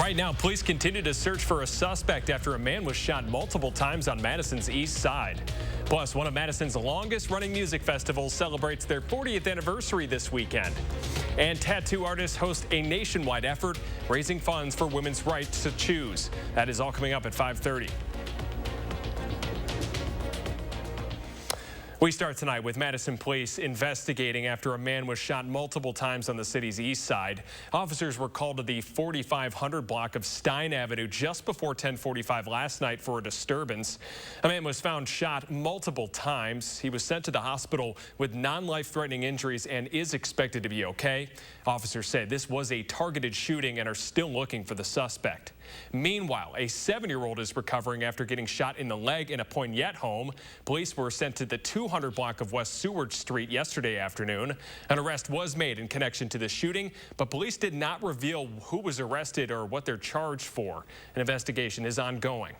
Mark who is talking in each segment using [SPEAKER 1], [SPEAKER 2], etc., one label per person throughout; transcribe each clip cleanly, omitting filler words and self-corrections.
[SPEAKER 1] Right now, police continue to search for a suspect after a man was shot multiple times on Madison's east side. Plus, one of Madison's longest-running music festivals celebrates their 40th anniversary this weekend. And tattoo artists host a nationwide effort raising funds for women's right to choose. That is all coming up at 5:30. We start tonight with Madison police investigating after a man was shot multiple times on the city's east side. Officers were called to the 4500 block of Stein Avenue just before 10:45 last night for a disturbance. A man was found shot multiple times. He was sent to the hospital with non-life-threatening injuries and is expected to be okay. Officers said this was a targeted shooting and are still looking for the suspect. Meanwhile, a 7-year-old is recovering after getting shot in the leg in a Poignette home. Police were sent to the 200 block of West Seward Street yesterday afternoon. An arrest was made in connection to the shooting, but police did not reveal who was arrested or what they're charged for. An investigation is ongoing.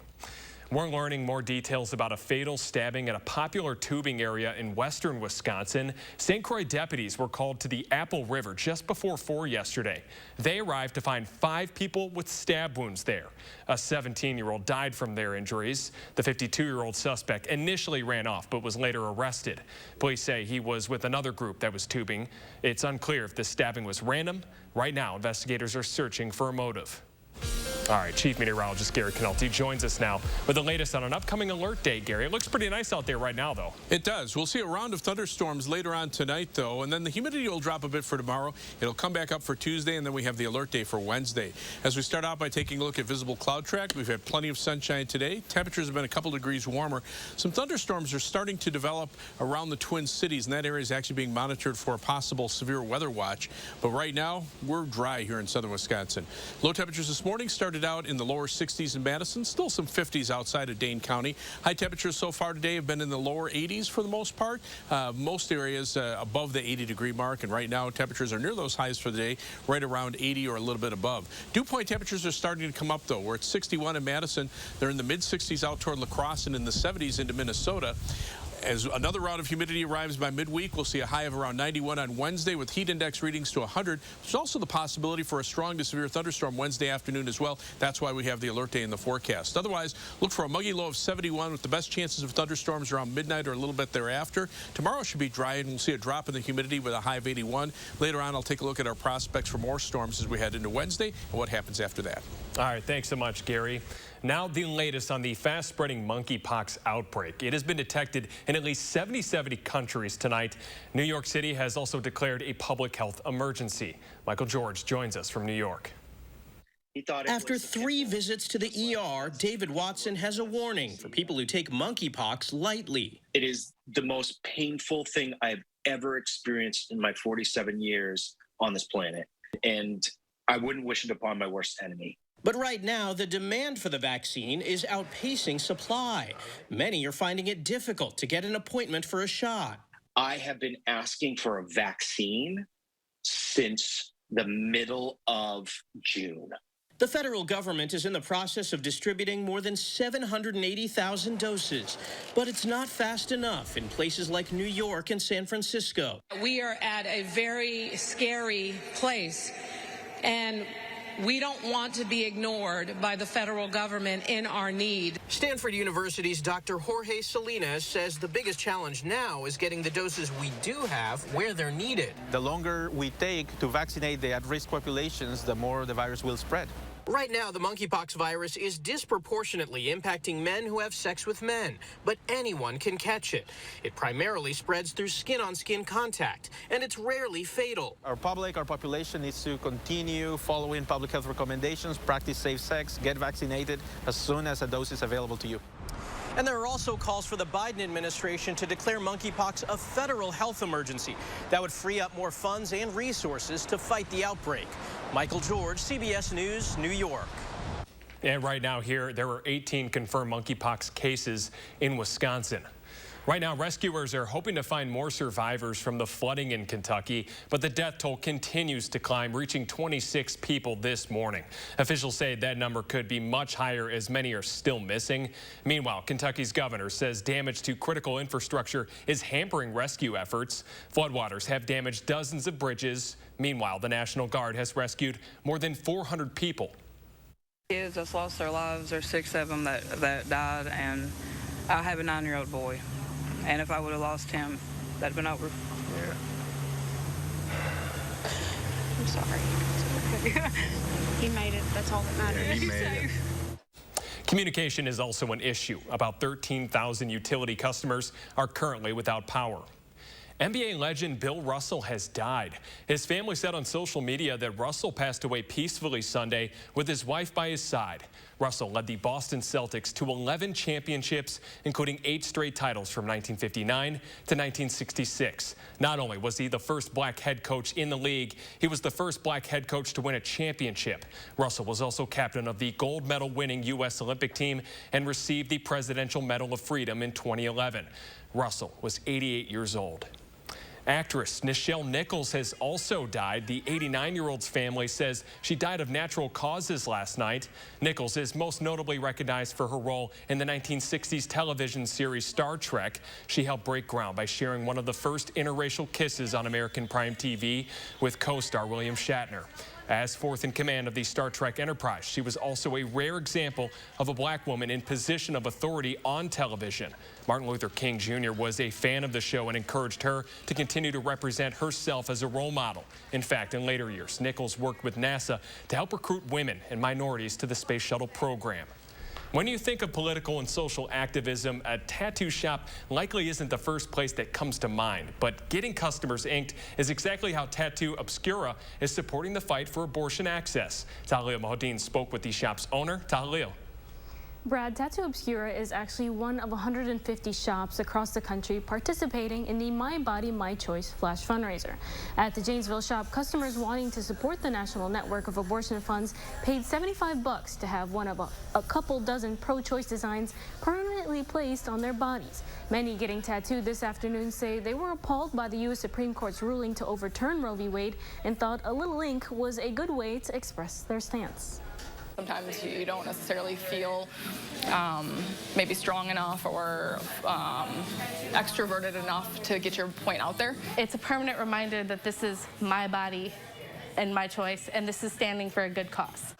[SPEAKER 1] We're learning more details about a fatal stabbing at a popular tubing area in western Wisconsin. St. Croix deputies were called to the Apple River just before 4 yesterday. They arrived to find 5 people with stab wounds there. A 17-year-old died from their injuries. The 52-year-old suspect initially ran off but was later arrested. Police say he was with another group that was tubing. It's unclear if the stabbing was random. Right now, investigators are searching for a motive. All right, Chief Meteorologist Gary Canalti joins us now with the latest on an upcoming alert day, Gary. It looks pretty nice out there right now, though.
[SPEAKER 2] It does. We'll see a round of thunderstorms later on tonight, though, and then the humidity will drop a bit for tomorrow. It'll come back up for Tuesday, and then we have the alert day for Wednesday. As we start out by taking a look at visible cloud track, we've had plenty of sunshine today. Temperatures have been a couple degrees warmer. Some thunderstorms are starting to develop around the Twin Cities, and that area is actually being monitored for a possible severe weather watch. But right now, we're dry here in southern Wisconsin. Low temperatures this morning started out in the lower 60s in Madison, still some 50s outside of Dane County. High temperatures so far today have been in the lower 80s for the most part. Most areas above the 80-degree mark, and right now temperatures are near those highs for the day, right around 80 or a little bit above. Dew point temperatures are starting to come up, though. We're at 61 in Madison. They're in the mid-60s out toward La Crosse and in the 70s into Minnesota. As another round of humidity arrives by midweek, we'll see a high of around 91 on Wednesday with heat index readings to 100. There's also the possibility for a strong to severe thunderstorm Wednesday afternoon as well. That's why we have the alert day in the forecast. Otherwise, look for a muggy low of 71 with the best chances of thunderstorms around midnight or a little bit thereafter. Tomorrow should be dry, and we'll see a drop in the humidity with a high of 81. Later on, I'll take a look at our prospects for more storms as we head into Wednesday and what happens after that.
[SPEAKER 1] All right, thanks so much, Gary. Now the latest on the fast-spreading monkeypox outbreak. It has been detected in at least 70 countries tonight. New York City has also declared a public health emergency. Michael George joins us from New York.
[SPEAKER 3] After 3 visits to the ER, David Watson has a warning for people who take monkeypox lightly.
[SPEAKER 4] It is the most painful thing I've ever experienced in my 47 years on this planet, and I wouldn't wish it upon my worst enemy.
[SPEAKER 3] But right now, the demand for the vaccine is outpacing supply. Many are finding it difficult to get an appointment for a shot.
[SPEAKER 4] I have been asking for a vaccine since the middle of June.
[SPEAKER 3] The federal government is in the process of distributing more than 780,000 doses, but it's not fast enough in places like New York and San Francisco.
[SPEAKER 5] We are at a very scary place, and we don't want to be ignored by the federal government in our need.
[SPEAKER 3] Stanford University's Dr. Jorge Salinas says the biggest challenge now is getting the doses we do have where they're needed.
[SPEAKER 6] The longer we take to vaccinate the at-risk populations, the more the virus will spread.
[SPEAKER 3] Right now, the monkeypox virus is disproportionately impacting men who have sex with men, but anyone can catch it. It primarily spreads through skin-on-skin contact, and it's rarely fatal.
[SPEAKER 6] Our population needs to continue following public health recommendations, practice safe sex, get vaccinated as soon as a dose is available to you.
[SPEAKER 3] And there are also calls for the Biden administration to declare monkeypox a federal health emergency. That would free up more funds and resources to fight the outbreak. Michael George, CBS News, New York.
[SPEAKER 1] And right now here, there are 18 confirmed monkeypox cases in Wisconsin. Right now, rescuers are hoping to find more survivors from the flooding in Kentucky, but the death toll continues to climb, reaching 26 people this morning. Officials say that number could be much higher as many are still missing. Meanwhile, Kentucky's governor says damage to critical infrastructure is hampering rescue efforts. Floodwaters have damaged dozens of bridges. Meanwhile, the National Guard has rescued more than 400 people.
[SPEAKER 7] Kids just lost their lives. There's 6 of them that died, and I have a 9-year-old boy. And if I would have lost him, that'd been over.
[SPEAKER 8] Yeah.
[SPEAKER 9] I'm sorry. He made it. That's all that matters.
[SPEAKER 8] Yeah, he made it.
[SPEAKER 1] Communication is also an issue. About 13,000 utility customers are currently without power. NBA legend Bill Russell has died. His family said on social media that Russell passed away peacefully Sunday with his wife by his side. Russell led the Boston Celtics to 11 championships, including 8 straight titles from 1959 to 1966. Not only was he the first black head coach in the league, he was the first black head coach to win a championship. Russell was also captain of the gold medal winning U.S. Olympic team and received the Presidential Medal of Freedom in 2011. Russell was 88 years old. Actress Nichelle Nichols has also died. The 89-year-old's family says she died of natural causes last night. Nichols is most notably recognized for her role in the 1960s television series Star Trek. She helped break ground by sharing one of the first interracial kisses on American Prime TV with co-star William Shatner. As fourth in command of the Star Trek Enterprise, she was also a rare example of a black woman in position of authority on television. Martin Luther King Jr. was a fan of the show and encouraged her to continue to represent herself as a role model. In fact, in later years, Nichols worked with NASA to help recruit women and minorities to the Space Shuttle program. When you think of political and social activism, a tattoo shop likely isn't the first place that comes to mind. But getting customers inked is exactly how Tattoo Obscura is supporting the fight for abortion access. Tahalil Mohadin spoke with the shop's owner. Tahalil.
[SPEAKER 10] Brad, Tattoo Obscura is actually one of 150 shops across the country participating in the My Body, My Choice Flash fundraiser. At the Janesville shop, customers wanting to support the National Network of Abortion Funds paid $75 to have one of a couple dozen pro-choice designs permanently placed on their bodies. Many getting tattooed this afternoon say they were appalled by the U.S. Supreme Court's ruling to overturn Roe v. Wade and thought a little ink was a good way to express their stance.
[SPEAKER 11] Sometimes you don't necessarily feel maybe strong enough or extroverted enough to get your point out there.
[SPEAKER 12] It's a permanent reminder that this is my body and my choice, and this is standing for a good cause.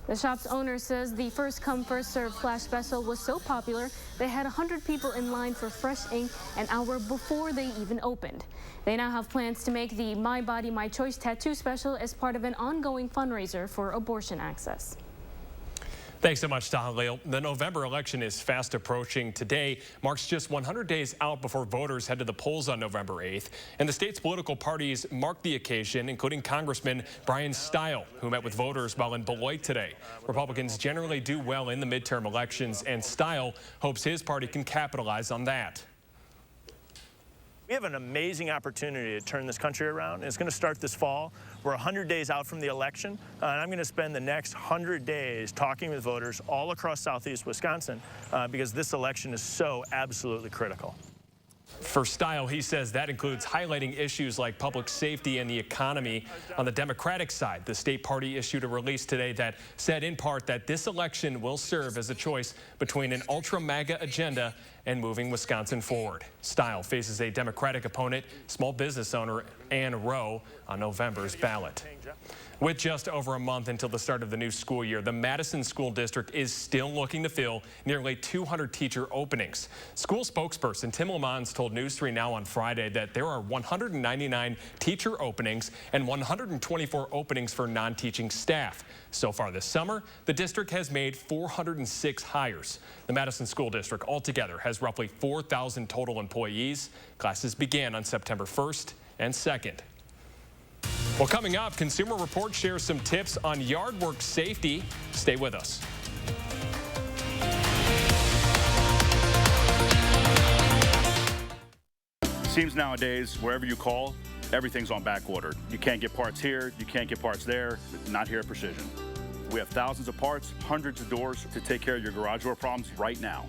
[SPEAKER 10] The shop's owner says the first come, first served flash special was so popular, they had 100 people in line for fresh ink an hour before they even opened. They now have plans to make the My Body, My Choice tattoo special as part of an ongoing fundraiser for abortion access.
[SPEAKER 1] Thanks so much, Tahalil. The November election is fast approaching. Today marks just 100 days out before voters head to the polls on November 8th. And the state's political parties marked the occasion, including Congressman Brian Stile, who met with voters while in Beloit today. Republicans generally do well in the midterm elections, and Stile hopes his party can capitalize on that.
[SPEAKER 13] We have an amazing opportunity to turn this country around. It's going to start this fall. We're 100 days out from the election, and I'm going to spend the next 100 days talking with voters all across southeast Wisconsin because this election is so absolutely critical.
[SPEAKER 1] For Stile, he says that includes highlighting issues like public safety and the economy. On the Democratic side, the state party issued a release today that said in part that this election will serve as a choice between an ultra-MAGA agenda and moving Wisconsin forward. Stile faces a Democratic opponent, small business owner Ann Rowe, on November's ballot. With just over a month until the start of the new school year, the Madison School District is still looking to fill nearly 200 teacher openings. School spokesperson Tim Lamons told News 3 Now on Friday that there are 199 teacher openings and 124 openings for non-teaching staff. So far this summer, the district has made 406 hires. The Madison School District altogether has roughly 4,000 total employees. Classes began on September 1st and 2nd. Well, coming up, Consumer Report shares some tips on yard work safety. Stay with us.
[SPEAKER 14] Seems nowadays, wherever you call, everything's on back order. You can't get parts here, you can't get parts there, not here at Precision. We have thousands of parts, hundreds of doors to take care of your garage door problems right now.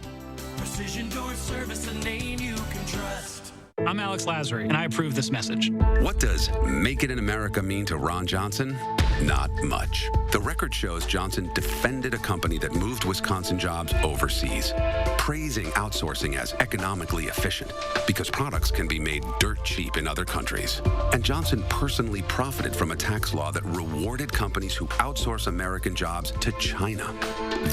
[SPEAKER 15] Precision Door Service, a name you can trust.
[SPEAKER 8] I'm Alex Lazary, and I approve this message.
[SPEAKER 15] What does Make It in America mean to Ron Johnson? Not much. The record shows Johnson defended a company that moved Wisconsin jobs overseas, praising outsourcing as economically efficient because products can be made dirt cheap in other countries. And Johnson personally profited from a tax law that rewarded companies who outsource American jobs to China.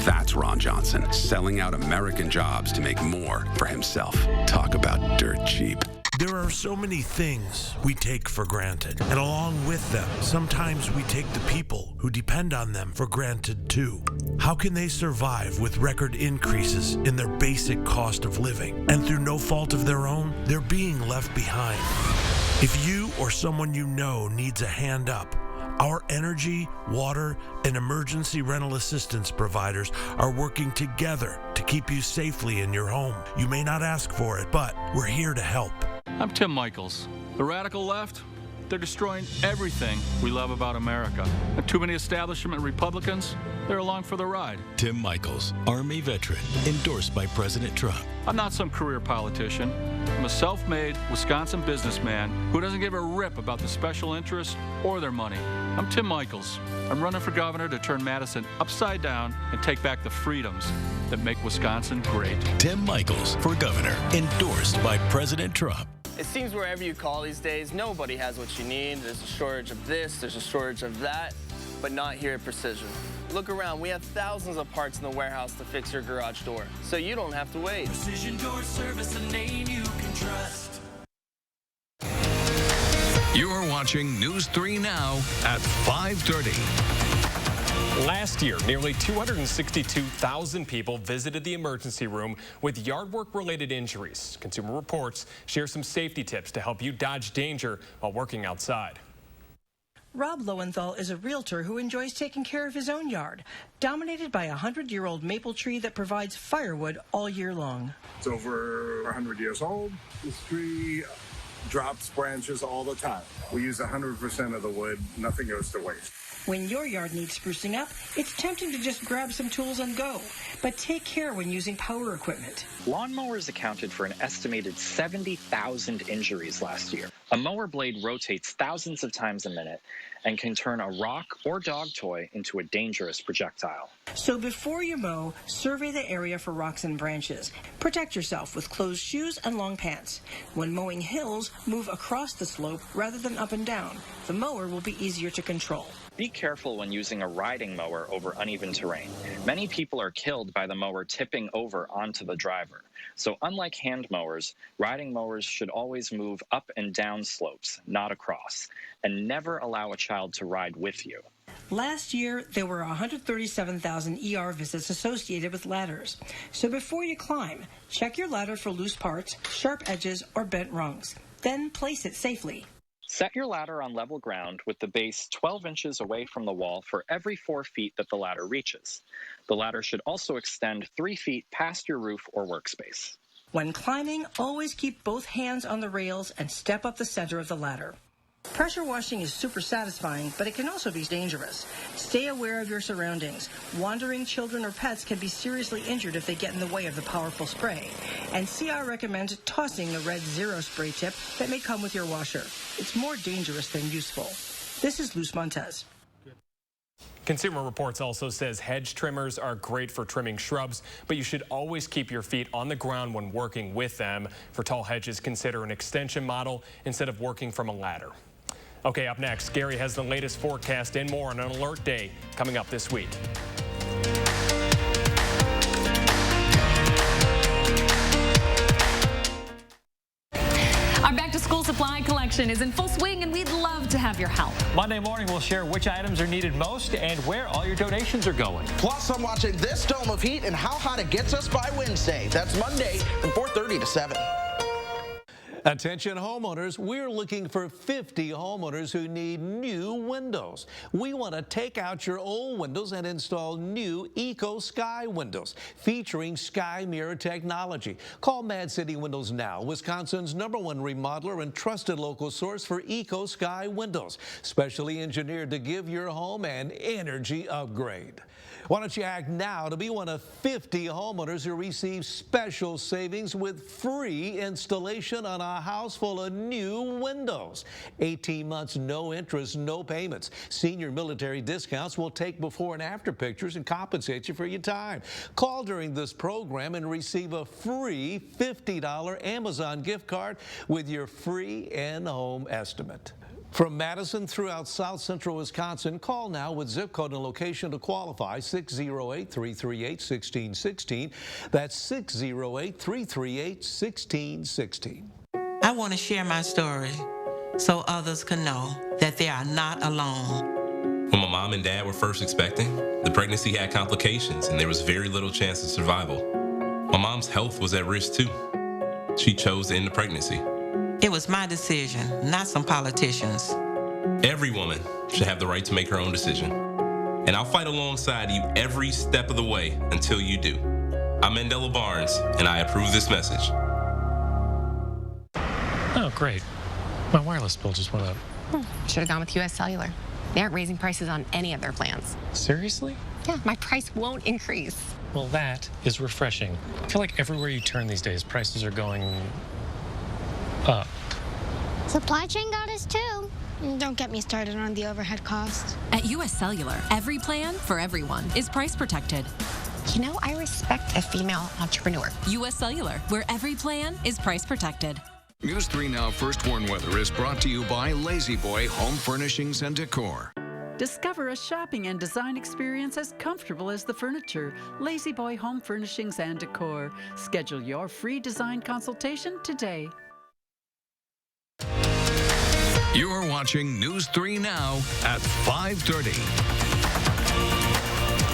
[SPEAKER 15] That's Ron Johnson, selling out American jobs to make more for himself. Talk about dirt cheap.
[SPEAKER 16] There are so many things we take for granted, and along with them, sometimes we take the people who depend on them for granted too. How can they survive with record increases in their basic cost of living? And through no fault of their own, they're being left behind. If you or someone you know needs a hand up, our energy, water, and emergency rental assistance providers are working together to keep you safely in your home. You may not ask for it, but we're here to help.
[SPEAKER 17] I'm Tim Michaels. The radical left, they're destroying everything we love about America. And too many establishment Republicans, they're along for the ride.
[SPEAKER 18] Tim Michaels, Army veteran, endorsed by President Trump.
[SPEAKER 17] I'm not some career politician. I'm a self-made Wisconsin businessman who doesn't give a rip about the special interests or their money. I'm Tim Michaels. I'm running for governor to turn Madison upside down and take back the freedoms that make Wisconsin great.
[SPEAKER 18] Tim Michaels for governor, endorsed by President Trump.
[SPEAKER 19] It seems wherever you call these days, nobody has what you need. There's a shortage of this, there's a shortage of that, but not here at Precision. Look around, we have thousands of parts in the warehouse to fix your garage door, so you don't have to wait.
[SPEAKER 20] Precision Door Service, a name you can trust.
[SPEAKER 18] You're watching News 3 Now at 5:30.
[SPEAKER 1] Last year, nearly 262,000 people visited the emergency room with yard work-related injuries. Consumer Reports shares some safety tips to help you dodge danger while working outside.
[SPEAKER 21] Rob Lowenthal is a realtor who enjoys taking care of his own yard, dominated by a 100-year-old maple tree that provides firewood all year long.
[SPEAKER 22] It's over 100 years old. This tree drops branches all the time. We use 100% of the wood. Nothing goes to waste.
[SPEAKER 21] When your yard needs sprucing up, it's tempting to just grab some tools and go. But take care when using power equipment.
[SPEAKER 23] Lawnmowers accounted for an estimated 70,000 injuries last year. A mower blade rotates thousands of times a minute and can turn a rock or dog toy into a dangerous projectile.
[SPEAKER 21] So before you mow, survey the area for rocks and branches. Protect yourself with closed shoes and long pants. When mowing hills, move across the slope rather than up and down. The mower will be easier to control.
[SPEAKER 23] Be careful when using a riding mower over uneven terrain. Many people are killed by the mower tipping over onto the driver. So unlike hand mowers, riding mowers should always move up and down slopes, not across, and never allow a child to ride with you.
[SPEAKER 21] Last year, there were 137,000 ER visits associated with ladders. So before you climb, check your ladder for loose parts, sharp edges, or bent rungs. Then place it safely.
[SPEAKER 23] Set your ladder on level ground with the base 12 inches away from the wall for every 4 feet that the ladder reaches. The ladder should also extend 3 feet past your roof or workspace.
[SPEAKER 21] When climbing, always keep both hands on the rails and step up the center of the ladder. Pressure washing is super satisfying, but it can also be dangerous. Stay aware of your surroundings. Wandering children or pets can be seriously injured if they get in the way of the powerful spray. And CR recommends tossing the red Zero spray tip that may come with your washer. It's more dangerous than useful. This is Luz Montez.
[SPEAKER 1] Consumer Reports also says hedge trimmers are great for trimming shrubs, but you should always keep your feet on the ground when working with them. For tall hedges, consider an extension model instead of working from a ladder. Okay, up next, Gary has the latest forecast and more on an alert day coming up this week.
[SPEAKER 24] Our back-to-school supply collection is in full swing, and we'd love to have your help.
[SPEAKER 25] Monday morning, we'll share which items are needed most and where all your donations are going.
[SPEAKER 26] Plus, I'm watching this dome of heat and how hot it gets us by Wednesday. That's Monday from 4:30 to 7.
[SPEAKER 27] Attention homeowners, we're looking for 50 homeowners who need new windows. We want to take out your old windows and install new Eco Sky windows featuring Sky Mirror technology. Call Mad City Windows now, Wisconsin's #1 remodeler and trusted local source for Eco Sky windows, specially engineered to give your home an energy upgrade. Why don't you act now to be one of 50 homeowners who receive special savings with free installation on a a house full of new windows. 18 months, no interest, no payments. Senior military discounts will take before and after pictures and compensate you for your time. Call during this program and receive a free $50 Amazon gift card with your free in-home estimate. From Madison throughout South Central Wisconsin, call now with zip code and location to qualify, 608-338-1616. That's 608-338-1616.
[SPEAKER 2] I want to share my story so others can know that they are not alone.
[SPEAKER 3] When my mom and dad were first expecting, the pregnancy had complications and there was very little chance of survival. My mom's health was at risk too. She chose to end the pregnancy.
[SPEAKER 2] It was my decision, not some politicians.
[SPEAKER 3] Every woman should have the right to make her own decision. And I'll fight alongside you every step of the way until you do. I'm Mandela Barnes, and I approve this message.
[SPEAKER 4] Oh, great. My wireless bill just went up.
[SPEAKER 5] Should have gone with US Cellular. They aren't raising prices on any of their plans.
[SPEAKER 4] Seriously?
[SPEAKER 5] Yeah, my price won't increase.
[SPEAKER 4] Well, that is refreshing. I feel like everywhere you turn these days, prices are going up.
[SPEAKER 6] Supply chain got us too. Don't get me started on the overhead cost.
[SPEAKER 24] At US Cellular, every plan for everyone is price protected.
[SPEAKER 5] You know, I respect a female entrepreneur.
[SPEAKER 24] US Cellular, where every plan is price protected.
[SPEAKER 18] News 3 Now First Warn Weather is brought to you by Lazy Boy Home Furnishings and Decor.
[SPEAKER 7] Discover a shopping and design experience as comfortable as the furniture. Lazy Boy Home Furnishings and Decor. Schedule your free design consultation today.
[SPEAKER 18] You're watching News 3 Now at 5:30.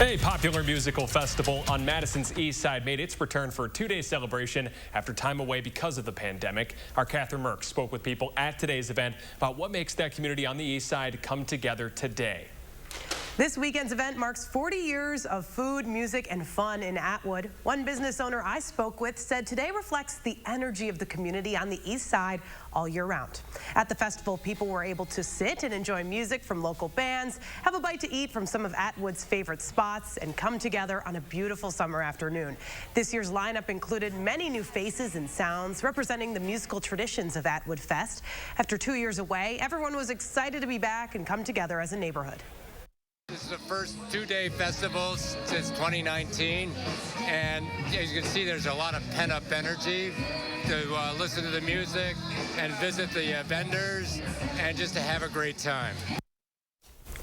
[SPEAKER 1] A popular musical festival on Madison's east side made its return for a two-day celebration after time away because of the pandemic. Our Catherine Merck spoke with people at today's event about what makes that community on the east side come together today.
[SPEAKER 9] This weekend's event marks 40 years of food, music, and fun in Atwood. One business owner I spoke with said today reflects the energy of the community on the east side all year round. At the festival, people were able to sit and enjoy music from local bands, have a bite to eat from some of Atwood's favorite spots, and come together on a beautiful summer afternoon. This year's lineup included many new faces and sounds representing the musical traditions of Atwood Fest. After 2 years away, everyone was excited to be back and come together as a neighborhood.
[SPEAKER 28] This is the first two-day festival since 2019, and as you can see, there's a lot of pent-up energy to listen to the music and visit the vendors and just to have a great time.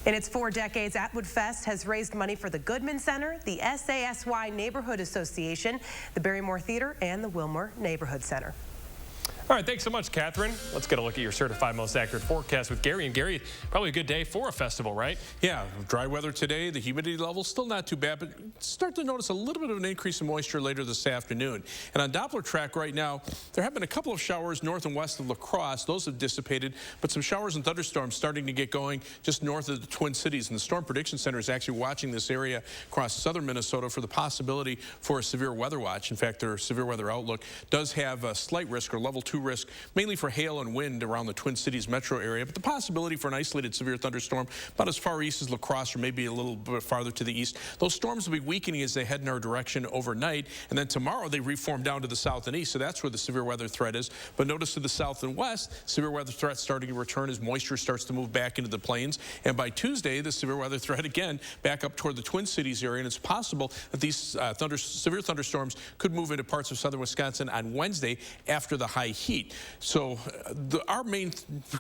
[SPEAKER 9] In its 4 decades, Atwood Fest has raised money for the Goodman Center, the SASY Neighborhood Association, the Barrymore Theater, and the Wilmore Neighborhood Center.
[SPEAKER 1] All right, thanks so much, Catherine. Let's get a look at your certified most accurate forecast with Gary. And Gary, probably a good day for a festival, right?
[SPEAKER 29] Yeah, dry weather today. The humidity level still not too bad, but start to notice a little bit of an increase in moisture later this afternoon. And on Doppler track right now, there have been a couple of showers north and west of La Crosse. Those have dissipated, but some showers and thunderstorms starting to get going just north of the Twin Cities. And the Storm Prediction Center is actually watching this area across southern Minnesota for the possibility for a severe weather watch. In fact, their severe weather outlook does have a slight risk or level 2 risk, mainly for hail and wind around the Twin Cities metro area, but the possibility for an isolated severe thunderstorm about as far east as La Crosse or maybe a little bit farther to the east. Those storms will be weakening as they head in our direction overnight, and then tomorrow they reform down to the south and east, so that's where the severe weather threat is. But notice to the south and west, severe weather threat starting to return as moisture starts to move back into the plains, and by Tuesday, the severe weather threat again back up toward the Twin Cities area, and it's possible that these severe thunderstorms could move into parts of southern Wisconsin on Wednesday after the high heat. So our main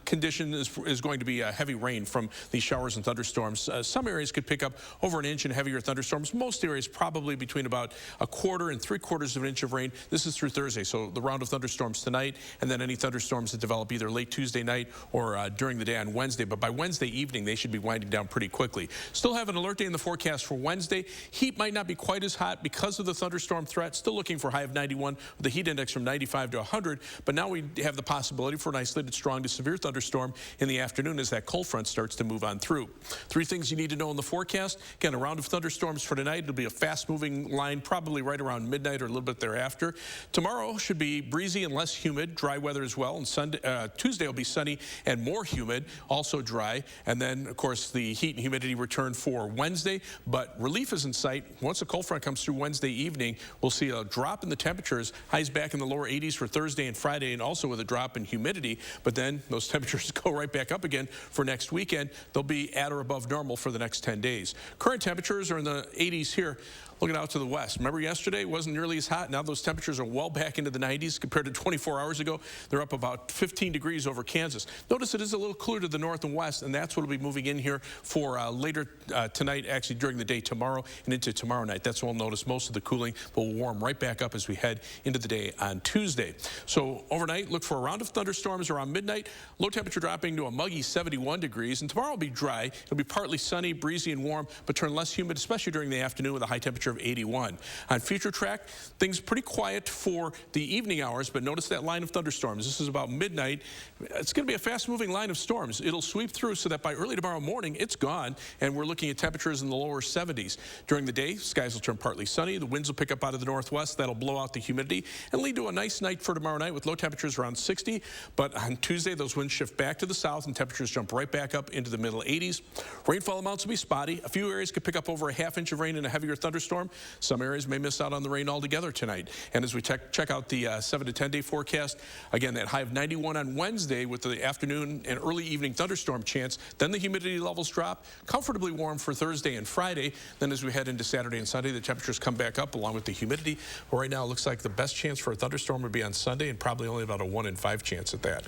[SPEAKER 29] condition is going to be heavy rain from these showers and thunderstorms. Some areas could pick up over an inch in heavier thunderstorms. Most areas probably between about 1/4 and 3/4 of an inch of rain. This is through Thursday, so the round of thunderstorms tonight, and then any thunderstorms that develop either late Tuesday night or during the day on Wednesday. But by Wednesday evening, they should be winding down pretty quickly. Still have an alert day in the forecast for Wednesday. Heat might not be quite as hot because of the thunderstorm threat. Still looking for a high of 91 with the heat index from 95 to 100. But now we have the possibility for an isolated strong to severe thunderstorm in the afternoon as that cold front starts to move on through. 3 things you need to know in the forecast. Again, a round of thunderstorms for tonight. It'll be a fast-moving line probably right around midnight or a little bit thereafter. Tomorrow should be breezy and less humid, dry weather as well. And Tuesday will be sunny and more humid, also dry. And then, of course, the heat and humidity return for Wednesday. But relief is in sight. Once a cold front comes through Wednesday evening, we'll see a drop in the temperatures. Highs back in the lower 80s for Thursday and Friday. Friday, and also with a drop in humidity. But then those temperatures go right back up again for next weekend. They'll be at or above normal for the next 10 days. Current temperatures are in the 80s here. Looking out to the west. Remember yesterday it wasn't nearly as hot. Now those temperatures are well back into the 90s compared to 24 hours ago. They're up about 15 degrees over Kansas. Notice it is a little cooler to the north and west, and that's what will be moving in here for later tonight, actually during the day tomorrow and into tomorrow night. That's when we'll notice most of the cooling will warm right back up as we head into the day on Tuesday. So overnight, look for a round of thunderstorms around midnight. Low temperature dropping to a muggy 71 degrees. And tomorrow will be dry. It'll be partly sunny, breezy, and warm, but turn less humid, especially during the afternoon with a high temperature of 81. On future track, things pretty quiet for the evening hours, but notice that line of thunderstorms. This is about midnight. It's going to be a fast-moving line of storms. It'll sweep through so that by early tomorrow morning, it's gone, and we're looking at temperatures in the lower 70s. During the day, skies will turn partly sunny. The winds will pick up out of the northwest. That'll blow out the humidity and lead to a nice night for tomorrow night with low temperatures around 60. But on Tuesday, those winds shift back to the south, and temperatures jump right back up into the middle 80s. Rainfall amounts will be spotty. A few areas could pick up over a ½ inch of rain in a heavier thunderstorm. Some areas may miss out on the rain altogether tonight. And as we check out the 7 to 10 day forecast, again, that high of 91 on Wednesday with the afternoon and early evening thunderstorm chance. Then the humidity levels drop. Comfortably warm for Thursday and Friday. Then as we head into Saturday and Sunday, the temperatures come back up along with the humidity. But right now, it looks like the best chance for a thunderstorm would be on Sunday, and probably only about a 1 in 5 chance at that.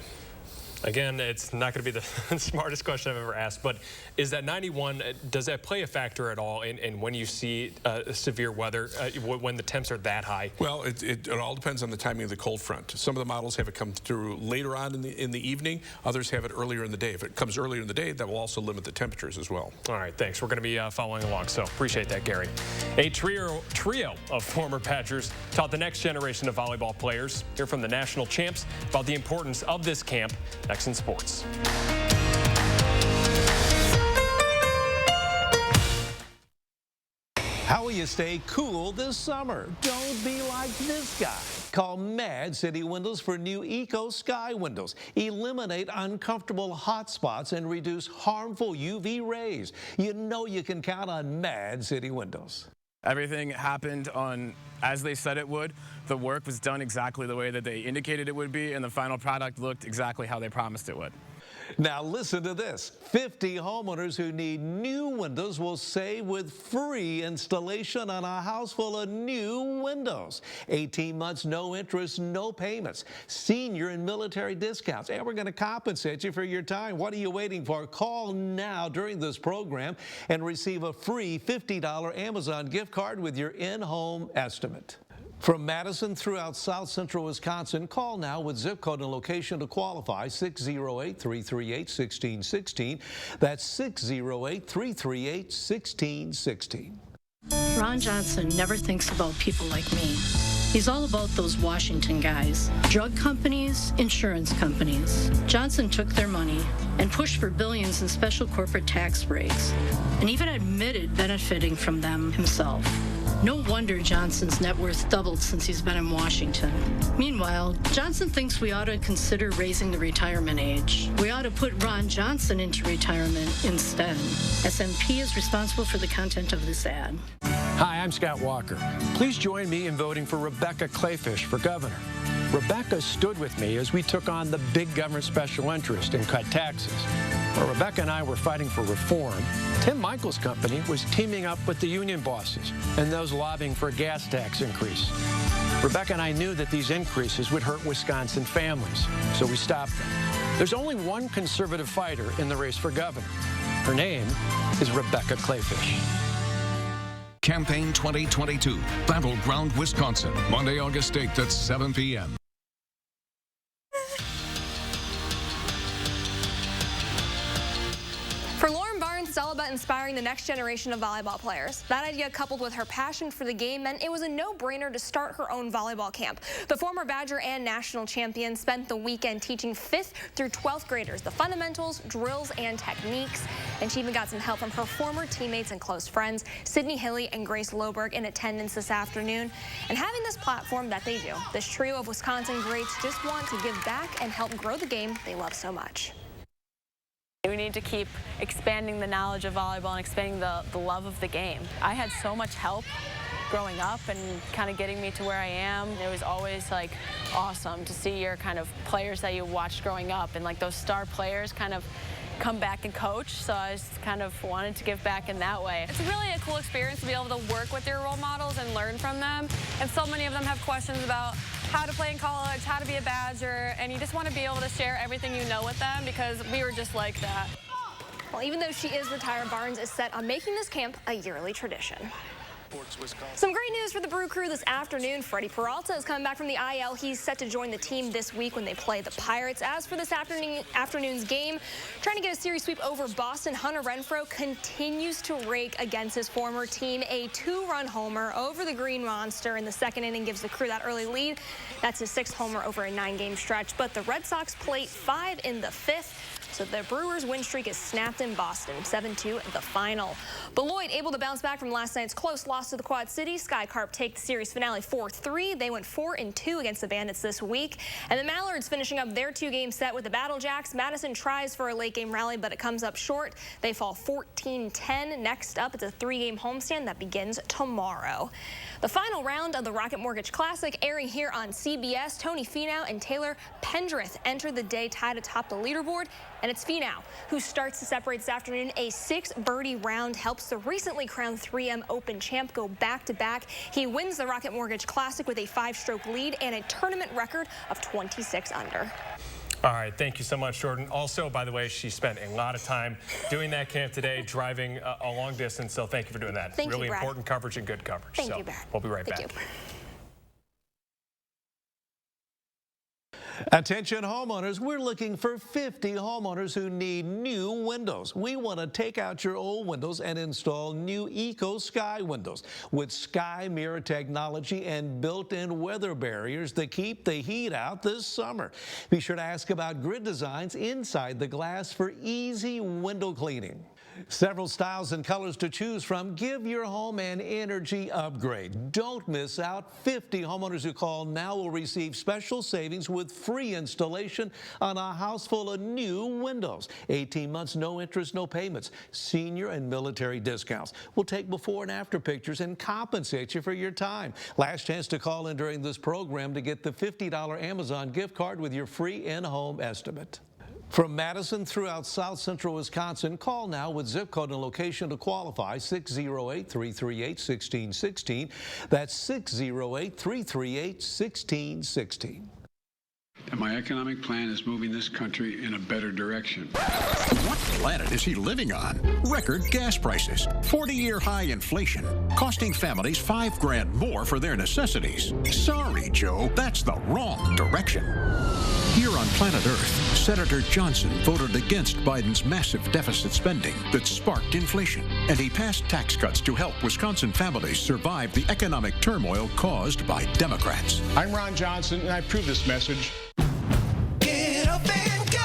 [SPEAKER 1] Again, it's not going to be the smartest question I've ever asked, but is that 91, does that play a factor at all in when you see severe weather, when the temps are that high?
[SPEAKER 29] Well, it all depends on the timing of the cold front. Some of the models have it come through later on in the evening. Others have it earlier in the day. If it comes earlier in the day, that will also limit the temperatures as well.
[SPEAKER 1] All right, thanks. We're going to be following along, so appreciate that, Gary. A trio of former Badgers taught the next generation of volleyball players. Hear from the national champs about the importance of this camp. Next in sports.
[SPEAKER 27] How will you stay cool this summer? Don't be like this guy. Call Mad City Windows for new Eco Sky windows. Eliminate uncomfortable hot spots and reduce harmful UV rays. You know you can count on Mad City Windows.
[SPEAKER 8] Everything happened as they said it would. The work was done exactly the way that they indicated it would be, and the final product looked exactly how they promised it would.
[SPEAKER 27] Now listen to this. 50 homeowners who need new windows will save with free installation on a house full of new windows. 18 months, no interest, no payments. Senior and military discounts. And we're going to compensate you for your time. What are you waiting for? Call now during this program and receive a free $50 Amazon gift card with your in-home estimate. From Madison throughout south central Wisconsin, call now with zip code and location to qualify, 608-338-1616. That's 608-338-1616.
[SPEAKER 21] Ron Johnson never thinks about people like me. He's all about those Washington guys. Drug companies, insurance companies. Johnson took their money and pushed for billions in special corporate tax breaks, and even admitted benefiting from them himself. No wonder Johnson's net worth doubled since he's been in Washington. Meanwhile, Johnson thinks we ought to consider raising the retirement age. We ought to put Ron Johnson into retirement instead. SMP is responsible for the content of this ad.
[SPEAKER 10] Hi, I'm Scott Walker. Please join me in voting for Rebecca Clayfish for governor. Rebecca stood with me as we took on the big government special interest and cut taxes. While Rebecca and I were fighting for reform, Tim Michael's company was teaming up with the union bosses and those lobbying for a gas tax increase. Rebecca and I knew that these increases would hurt Wisconsin families, so we stopped them. There's only one conservative fighter in the race for governor. Her name is Rebecca Clayfish.
[SPEAKER 18] Campaign 2022, Battleground, Wisconsin, Monday, August 8th at 7 p.m.
[SPEAKER 11] For Lauren Barnes, it's all about inspiring the next generation of volleyball players. That idea, coupled with her passion for the game, meant it was a no-brainer to start her own volleyball camp. The former Badger and national champion spent the weekend teaching 5th through 12th graders the fundamentals, drills, and techniques. And she even got some help from her former teammates and close friends, Sydney Hilly and Grace Loberg, in attendance this afternoon. And having this platform that they do, this trio of Wisconsin greats just want to give back and help grow the game they love so much.
[SPEAKER 12] We need to keep expanding the knowledge of volleyball and expanding the love of the game. I had so much help growing up and kind of getting me to where I am. It was always like awesome to see your kind of players that you watched growing up and like those star players kind of come back and coach, so I just kind of wanted to give back in that way.
[SPEAKER 13] It's really a cool experience to be able to work with your role models and learn from them, and so many of them have questions about how to play in college, how to be a Badger, and you just want to be able to share everything you know with them because we were just like that.
[SPEAKER 11] Well, even though she is retired, Barnes is set on making this camp a yearly tradition. Some great news for the Brew Crew this afternoon. Freddie Peralta is coming back from the IL. He's set to join the team this week when they play the Pirates. As for this afternoon's game, trying to get a series sweep over Boston, Hunter Renfroe continues to rake against his former team. A 2-run homer over the Green Monster in the second inning gives the Crew that early lead. That's his 6th homer over a 9-game stretch. But the Red Sox plate 5 in the 5th. So the Brewers' win streak is snapped in Boston, 7-2 the final. Beloit able to bounce back from last night's close loss to the Quad Cities. Sky Carp take the series finale 4-3. They went 4-2 against the Bandits this week. And the Mallards finishing up their 2-game set with the Battle Jacks. Madison tries for a late-game rally, but it comes up short. They fall 14-10. Next up, it's a 3-game homestand that begins tomorrow. The final round of the Rocket Mortgage Classic airing here on CBS. Tony Finau and Taylor Pendrith enter the day tied atop the leaderboard. And it's Finau who starts to separate this afternoon. A 6-birdie round helps the recently crowned 3M Open champ go back-to-back. He wins the Rocket Mortgage Classic with a 5-stroke lead and a tournament record of 26 under.
[SPEAKER 1] All right, thank you so much, Jordan. Also, by the way, she spent a lot of time doing that camp today, driving a long distance, so thank you for doing that.
[SPEAKER 11] Thank you,
[SPEAKER 1] really
[SPEAKER 11] Brad.
[SPEAKER 1] important coverage and good coverage.
[SPEAKER 11] Thank you, Brad.
[SPEAKER 1] We'll be right back.
[SPEAKER 11] You.
[SPEAKER 27] Attention homeowners, we're looking for 50 homeowners who need new windows. We want to take out your old windows and install new Eco Sky windows with Sky Mirror technology and built-in weather barriers that keep the heat out this summer. Be sure to ask about grid designs inside the glass for easy window cleaning. Several styles and colors to choose from. Give your home an energy upgrade. Don't miss out. 50 homeowners who call now will receive special savings with free installation on a house full of new windows. 18 months, no interest, no payments. Senior and military discounts. We'll take before and after pictures and compensate you for your time. Last chance to call in during this program to get the $50 Amazon gift card with your free in-home estimate. From Madison throughout south central Wisconsin, call now with zip code and location to qualify, 608-338-1616. That's 608-338-1616.
[SPEAKER 14] And my economic plan is moving this country in a better direction.
[SPEAKER 15] What planet is he living on? Record gas prices, 40-year high inflation, costing families $5 grand more for their necessities. Sorry, Joe, that's the wrong direction. Here on planet Earth, Senator Johnson voted against Biden's massive deficit spending that sparked inflation, and he passed tax cuts to help Wisconsin families survive the economic turmoil caused by Democrats.
[SPEAKER 14] I'm Ron Johnson, and I approve this message.
[SPEAKER 16] Get up and go!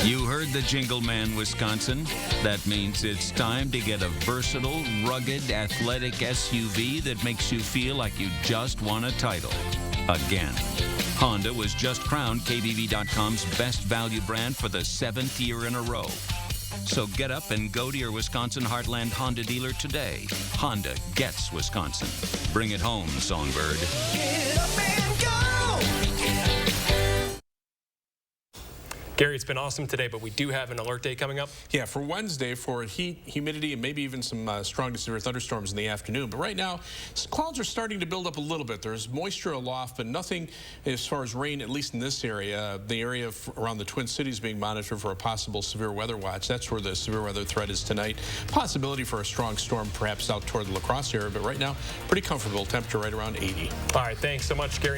[SPEAKER 16] You heard the jingle man, Wisconsin. That means it's time to get a versatile, rugged, athletic SUV that makes you feel like you just won a title. Again. Honda was just crowned KBB.com's best value brand for the 7th year in a row. So get up and go to your Wisconsin Heartland Honda dealer today. Honda gets Wisconsin. Bring it home, Songbird. Get up and go!
[SPEAKER 1] Gary, it's been awesome today, but we do have an alert day coming up.
[SPEAKER 29] Yeah, for Wednesday for heat, humidity, and maybe even some strong to severe thunderstorms in the afternoon. But right now, clouds are starting to build up a little bit. There's moisture aloft, but nothing as far as rain, at least in this area. The area around the Twin Cities being monitored for a possible severe weather watch. That's where the severe weather threat is tonight. Possibility for a strong storm perhaps out toward the La Crosse area, but right now, pretty comfortable. Temperature right around 80.
[SPEAKER 1] All right, thanks so much, Gary.